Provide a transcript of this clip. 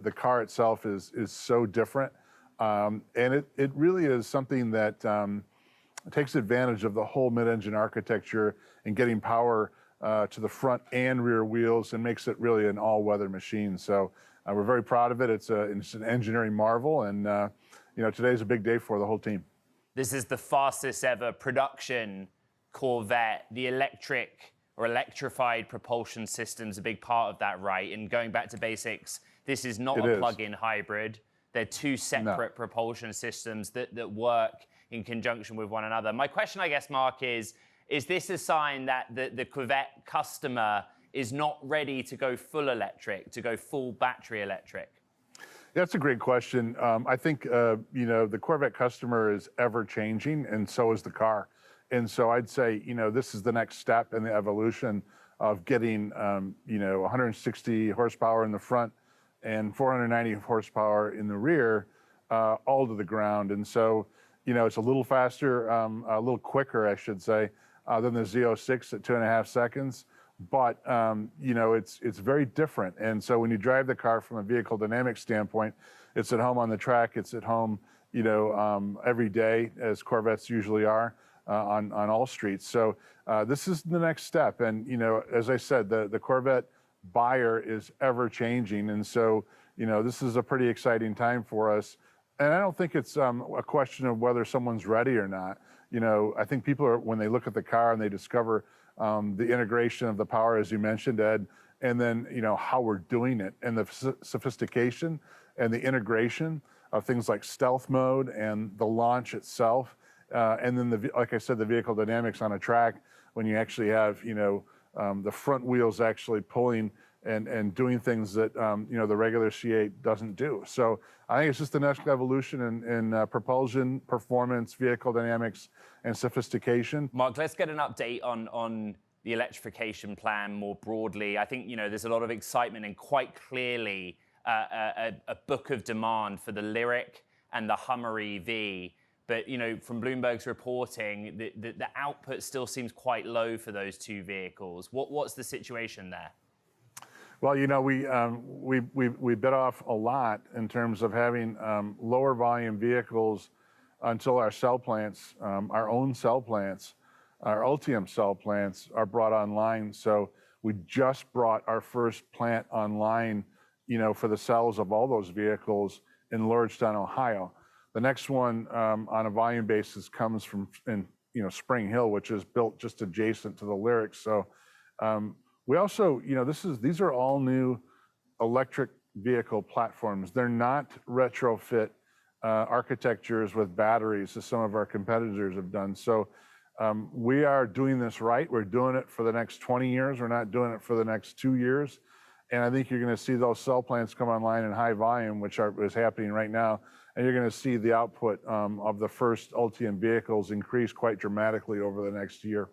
the car itself is so different, and it really is something that takes advantage of the whole mid-engine architecture and getting power to the front and rear wheels, and makes it really an all-weather machine. So we're very proud of it. It's an engineering marvel, and today's a big day for the whole team. This is the fastest ever production Corvette. The electric or electrified propulsion system's a big part of that, right? And going back to basics, this is not a plug-in hybrid. They're two separate propulsion systems that work in conjunction with one another. My question, I guess, Mark, is this a sign that the Corvette customer is not ready to go full electric, to go full battery electric? That's a great question. I think, the Corvette customer is ever changing, and so is the car. And so I'd say, this is the next step in the evolution of getting, 160 horsepower in the front and 490 horsepower in the rear, all to the ground. And so, it's a little faster, a little quicker, I should say, than the Z06 at 2.5 seconds. But, it's very different. And so when you drive the car from a vehicle dynamics standpoint, it's at home on the track, it's at home, every day, as Corvettes usually are, on all streets. So this is the next step. And, as I said, the Corvette buyer is ever changing. And so, this is a pretty exciting time for us. And I don't think it's a question of whether someone's ready or not. I think people are, when they look at the car and they discover the integration of the power, as you mentioned, Ed, and then, how we're doing it, and the sophistication and the integration of things like stealth mode and the launch itself. And then, like I said, the vehicle dynamics on a track, when you actually have, the front wheels actually pulling and doing things that, the regular C8 doesn't do. So I think it's just the next evolution in propulsion, performance, vehicle dynamics, and sophistication. Mark, let's get an update on the electrification plan more broadly. I think, there's a lot of excitement and quite clearly a book of demand for the Lyriq and the Hummer EV. But, from Bloomberg's reporting, the output still seems quite low for those two vehicles. What's the situation there? Well, we bit off a lot in terms of having lower volume vehicles until our cell plants, our own cell plants, our Ultium cell plants are brought online. So we just brought our first plant online, for the cells of all those vehicles in Lordstown, Ohio. The next one on a volume basis comes from Spring Hill, which is built just adjacent to the Lyriq. So we also, these are all new electric vehicle platforms. They're not retrofit architectures with batteries, as some of our competitors have done. So we are doing this right. We're doing it for the next 20 years. We're not doing it for the next 2 years. And I think you're going to see those cell plants come online in high volume, which is happening right now. And you're going to see the output of the first Ultium vehicles increase quite dramatically over the next year.